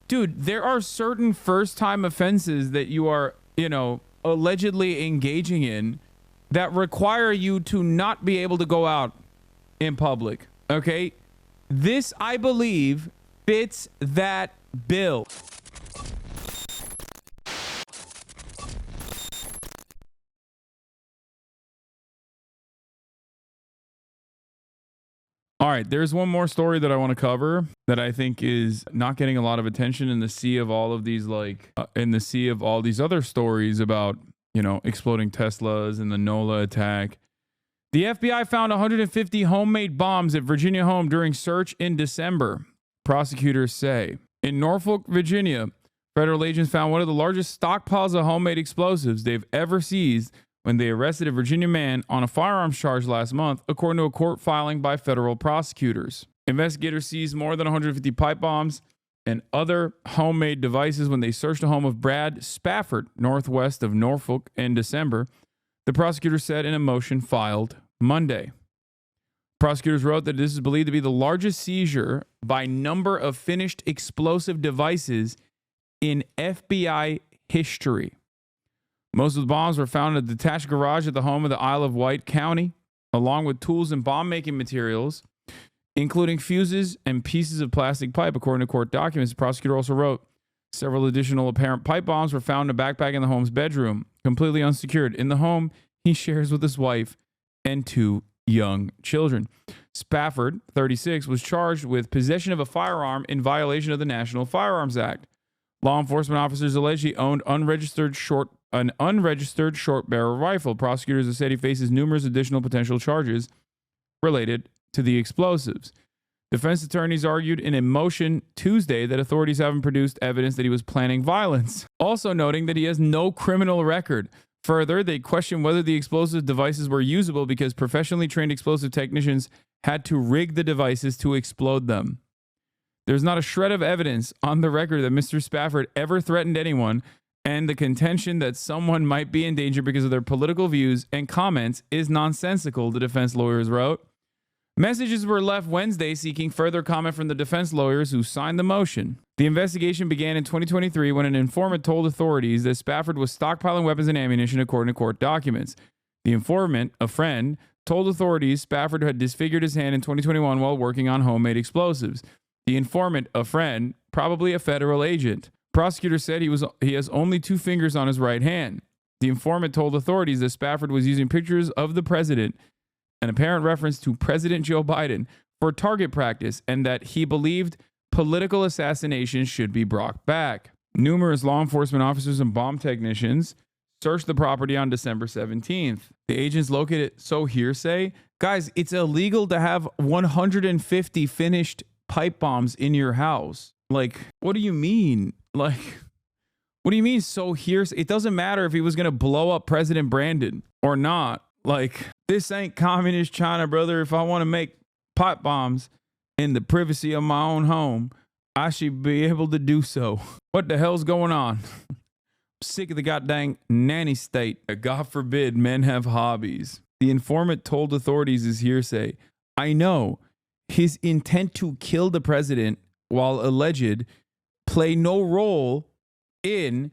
Dude, there are certain first-time offenses that you are, you know, allegedly engaging in that require you to not be able to go out in public. Okay? This, I believe, fits that bill. All right, there's one more story that I want to cover that I think is not getting a lot of attention in the sea of all of these, like, in the sea of all these other stories about, you know, exploding Teslas and the NOLA attack. The FBI found 150 homemade bombs at Virginia home during search in December, prosecutors say. In Norfolk, Virginia, federal agents found one of the largest stockpiles of homemade explosives they've ever seized when they arrested a Virginia man on a firearms charge last month, according to a court filing by federal prosecutors. Investigators seized more than 150 pipe bombs and other homemade devices when they searched the home of Brad Spafford, northwest of Norfolk, in December, the prosecutor said in a motion filed Monday. Prosecutors wrote that this is believed to be the largest seizure by number of finished explosive devices in FBI history. Most of the bombs were found in a detached garage at the home of the Isle of Wight County, along with tools and bomb-making materials, including fuses and pieces of plastic pipe, according to court documents. The prosecutor also wrote, several additional apparent pipe bombs were found in a backpack in the home's bedroom, completely unsecured. In the home he shares with his wife and two young children. Spafford, 36, was charged with possession of a firearm in violation of the National Firearms Act. Law enforcement officers allege he owned an unregistered short barrel rifle. Prosecutors have said he faces numerous additional potential charges related to the explosives. Defense attorneys argued in a motion Tuesday that authorities haven't produced evidence that he was planning violence, also noting that he has no criminal record. Further, they questioned whether the explosive devices were usable because professionally trained explosive technicians had to rig the devices to explode them. There's not a shred of evidence on the record that Mr. Spafford ever threatened anyone, and the contention that someone might be in danger because of their political views and comments is nonsensical, the defense lawyers wrote. Messages were left Wednesday seeking further comment from the defense lawyers who signed the motion. The investigation began in 2023 when an informant told authorities that Spafford was stockpiling weapons and ammunition, according to court documents. The informant, a friend, told authorities Spafford had disfigured his hand in 2021 while working on homemade explosives. The informant, a friend, probably a federal agent. Prosecutors said he has only two fingers on his right hand. The informant told authorities that Spafford was using pictures of the president, an apparent reference to President Joe Biden, for target practice, and that he believed political assassinations should be brought back. Numerous law enforcement officers and bomb technicians searched the property on December 17th. The agents located, so hearsay. Guys, it's illegal to have 150 finished pipe bombs in your house. Like, what do you mean? Like, what do you mean so hearsay? It doesn't matter if he was going to blow up President Brandon or not. Like, this ain't communist China, brother. If I want to make pipe bombs in the privacy of my own home, I should be able to do so. What the hell's going on? I'm sick of the goddamn nanny state. God forbid men have hobbies. The informant told authorities is hearsay. I know his intent to kill the president, while alleged, play no role in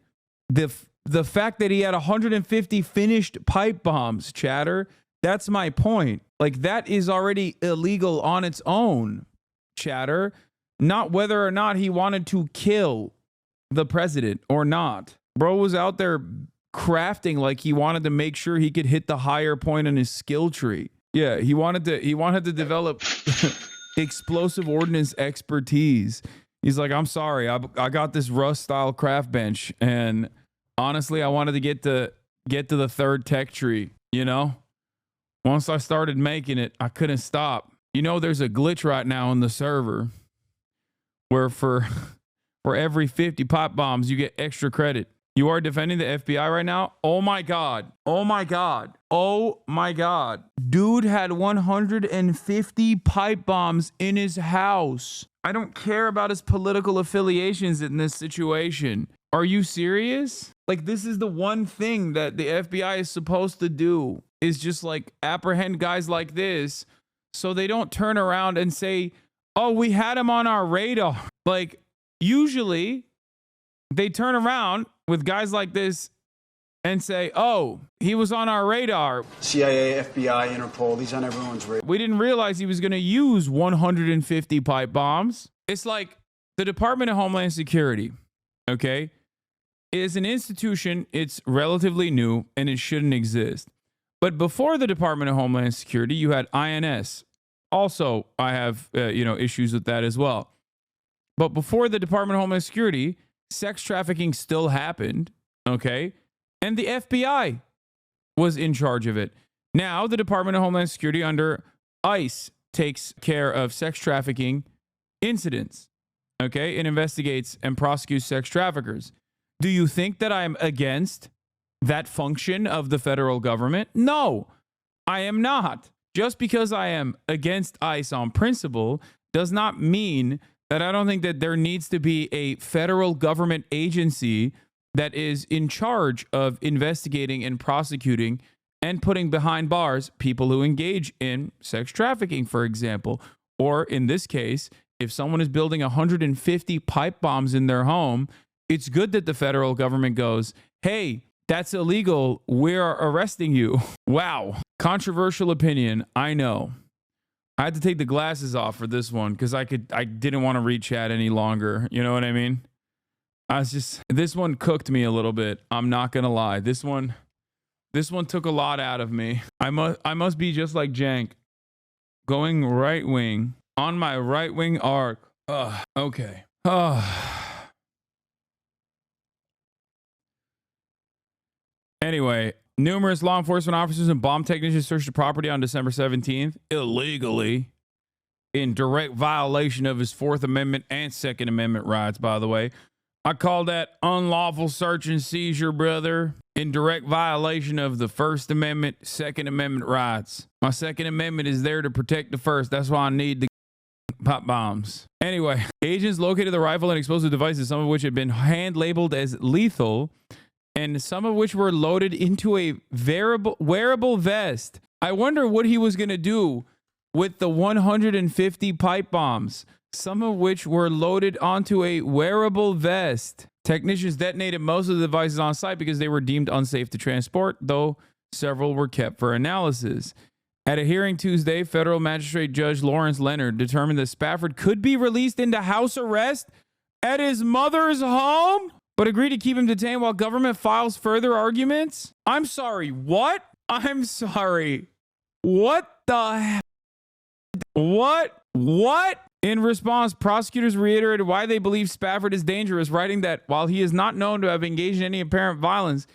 the fact that he had 150 finished pipe bombs, chatter. That's my point. Like, that is already illegal on its own, chatter. Not whether or not he wanted to kill the president or not. Bro was out there crafting like he wanted to make sure he could hit the higher point on his skill tree. Yeah, he wanted to develop explosive ordnance expertise. He's like, I'm sorry, I got this Rust style craft bench, and honestly, I wanted to get to the third tech tree, you know? Once I started making it, I couldn't stop. You know, there's a glitch right now in the server where for every 50 pipe bombs, you get extra credit. You are defending the FBI right now? Oh my God. Oh my God. Oh my God. Dude had 150 pipe bombs in his house. I don't care about his political affiliations in this situation. Are you serious? Like, this is the one thing that the FBI is supposed to do, is just like apprehend guys like this so they don't turn around and say, oh, we had him on our radar. Like, usually they turn around with guys like this and say, oh, he was on our radar. CIA, FBI, Interpol, these on everyone's radar. We didn't realize he was going to use 150 pipe bombs. It's like the Department of Homeland Security, okay, is an institution. It's relatively new and it shouldn't exist. But before the Department of Homeland Security, you had INS. Also, I have issues with that as well. But before the Department of Homeland Security, sex trafficking still happened, okay? And the FBI was in charge of it. Now, the Department of Homeland Security under ICE takes care of sex trafficking incidents, okay? It investigates and prosecutes sex traffickers. Do you think that I'm against that function of the federal government? No, I am not. Just because I am against ICE on principle does not mean that I don't think that there needs to be a federal government agency that is in charge of investigating and prosecuting and putting behind bars people who engage in sex trafficking, for example. Or in this case, if someone is building 150 pipe bombs in their home, it's good that the federal government goes, hey, that's illegal. We're arresting you. Wow. Controversial opinion. I know. I had to take the glasses off for this one because I didn't want to read chat any longer. You know what I mean? This one cooked me a little bit. I'm not going to lie. This one took a lot out of me. I must be just like Jank, going right wing on my right wing arc. Okay. Anyway, numerous law enforcement officers and bomb technicians searched the property on December 17th illegally, in direct violation of his Fourth Amendment and Second Amendment rights, by the way. I call that unlawful search and seizure, brother, in direct violation of the First Amendment, Second Amendment rights. My Second Amendment is there to protect the First. That's why I need the pop bombs. Anyway, agents located the rifle and explosive devices, some of which had been hand labeled as lethal, and some of which were loaded into a wearable vest. I wonder what he was going to do with the 150 pipe bombs, some of which were loaded onto a wearable vest. Technicians detonated most of the devices on site because they were deemed unsafe to transport, though several were kept for analysis. At a hearing Tuesday, federal magistrate Judge Lawrence Leonard determined that Spafford could be released into house arrest at his mother's home, but agreed to keep him detained while government files further arguments. I'm sorry, what? I'm sorry. What the hell? What? In response, prosecutors reiterated why they believe Spafford is dangerous, writing that while he is not known to have engaged in any apparent violence,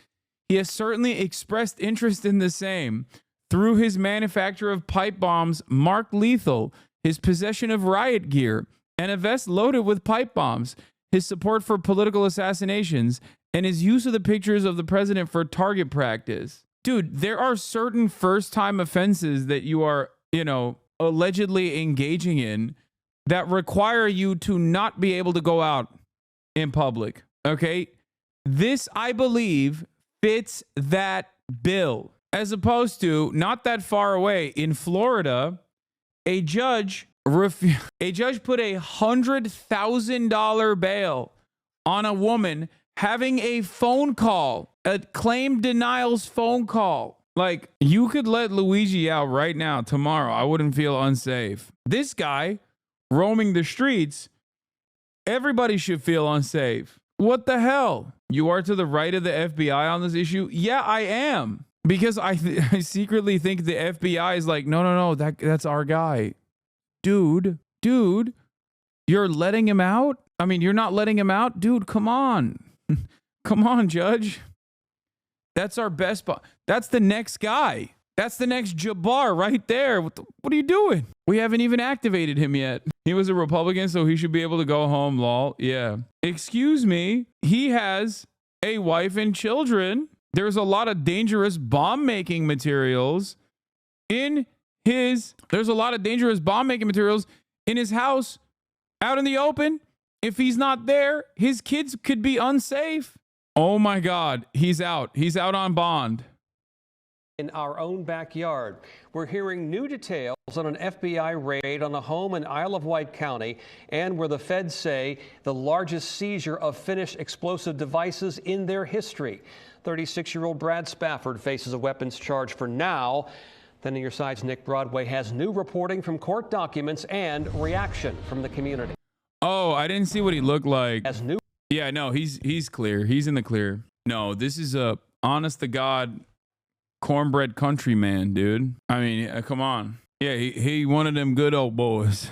he has certainly expressed interest in the same through his manufacture of pipe bombs marked lethal, his possession of riot gear, and a vest loaded with pipe bombs, his support for political assassinations, and his use of the pictures of the president for target practice. Dude, there are certain first-time offenses that you are, allegedly engaging in that require you to not be able to go out in public, okay? This, I believe, fits that bill. As opposed to, not that far away, in Florida, a judge put a $100,000 bail on a woman having a phone call, a claim denials phone call. Like, you could let Luigi out right now, tomorrow. I wouldn't feel unsafe. This guy roaming the streets, everybody should feel unsafe. What the hell? You are to the right of the FBI on this issue? Yeah, I am. Because I secretly think the FBI is like, no, that's our guy. Dude, you're letting him out? I mean, you're not letting him out? Dude, come on. Come on, Judge. That's our best. That's the next guy. That's the next Jabbar right there. What are you doing? We haven't even activated him yet. He was a Republican, so he should be able to go home, lol. Yeah. Excuse me. He has a wife and children. There's a lot of dangerous bomb-making materials in his house out in the open. If he's not there, his kids could be unsafe. Oh my God, he's out. He's out on bond. in our own backyard. We're hearing new details on an FBI raid on a home in Isle of Wight County, and where the feds say the largest seizure of finished explosive devices in their history. 36-year-old Brad Spafford faces a weapons charge for now. Then on your side's Nick Broadway has new reporting from court documents and reaction from the community. Oh, I didn't see what he looked like. As new. Yeah, no, he's clear. He's in the clear. No, this is a honest to God cornbread countryman, dude. I mean, come on. Yeah, he one of them good old boys.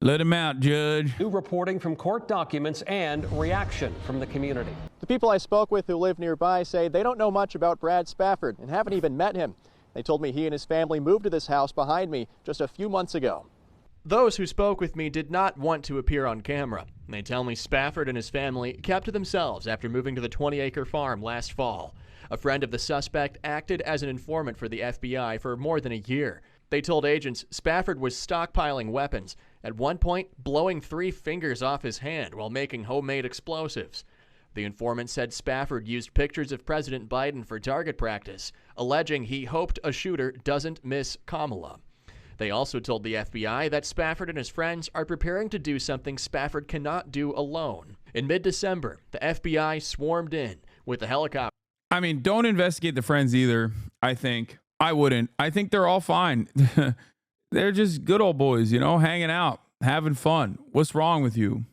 Let him out, Judge. New reporting from court documents and reaction from the community. The people I spoke with who live nearby say they don't know much about Brad Spafford and haven't even met him. They told me he and his family moved to this house behind me just a few months ago. Those who spoke with me did not want to appear on camera. They tell me Spafford and his family kept to themselves after moving to the 20-acre farm last fall. A friend of the suspect acted as an informant for the FBI for more than a year. They told agents Spafford was stockpiling weapons, at one point blowing 3 fingers off his hand while making homemade explosives. The informant said Spafford used pictures of President Biden for target practice, alleging he hoped a shooter doesn't miss Kamala. They also told the FBI that Spafford and his friends are preparing to do something Spafford cannot do alone. In mid-December, the FBI swarmed in with a helicopter. I mean, don't investigate the friends either, I think. I wouldn't. I think they're all fine. They're just good old boys, you know, hanging out, having fun. What's wrong with you?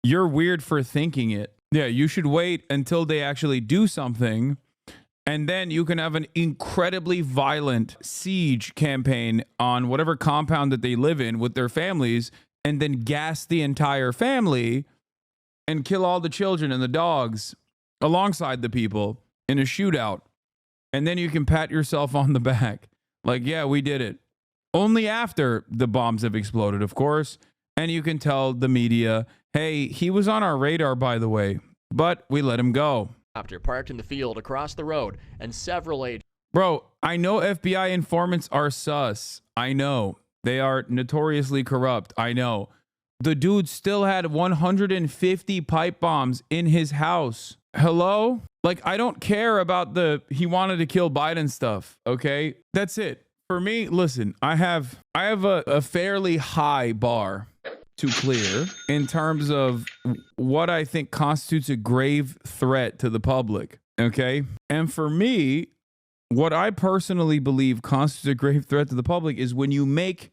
You're weird for thinking it. Yeah, you should wait until they actually do something, and then you can have an incredibly violent siege campaign on whatever compound that they live in with their families, and then gas the entire family and kill all the children and the dogs alongside the people in a shootout. And then you can pat yourself on the back. Like, yeah, we did it. Only after the bombs have exploded, of course. And you can tell the media, hey, he was on our radar, by the way, but we let him go. Parked in the field across the road, and several agents. Bro, I know FBI informants are sus. I know. They are notoriously corrupt. I know. The dude still had 150 pipe bombs in his house. Hello? Like, I don't care about he wanted to kill Biden stuff, okay? That's it. For me, listen, I have a fairly high bar to clear in terms of what I think constitutes a grave threat to the public, okay? And for me, what I personally believe constitutes a grave threat to the public is when you make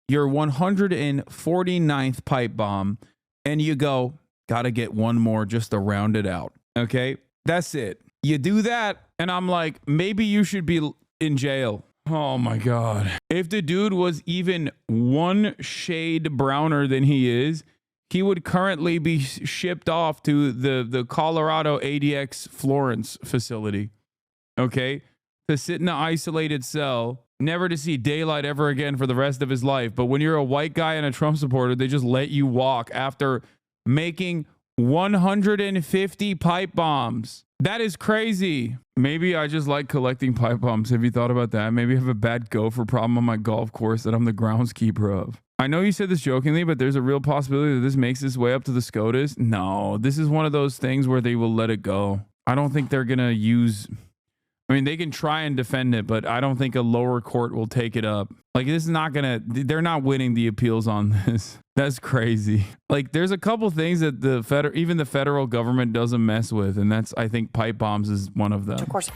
your 149th pipe bomb and you go, gotta get one more just to round it out, okay? That's it. You do that, and I'm like, maybe you should be in jail. Oh my God. If the dude was even one shade browner than he is, he would currently be shipped off to the Colorado ADX Florence facility, okay? To sit in an isolated cell, never to see daylight ever again for the rest of his life. But when you're a white guy and a Trump supporter, they just let you walk after making 150 pipe bombs. That is crazy. Maybe I just like collecting pipe bombs. Have you thought about that? Maybe I have a bad gopher problem on my golf course that I'm the groundskeeper of. I know you said this jokingly, but there's a real possibility that this makes its way up to the SCOTUS. No, this is one of those things where they will let it go. I don't think they're going to use... I mean, they can try and defend it, but I don't think a lower court will take it up. Like, this is not gonna, they're not winning the appeals on this. That's crazy. Like, there's a couple things that even the federal government doesn't mess with, and that's, I think, pipe bombs is one of them. Of course.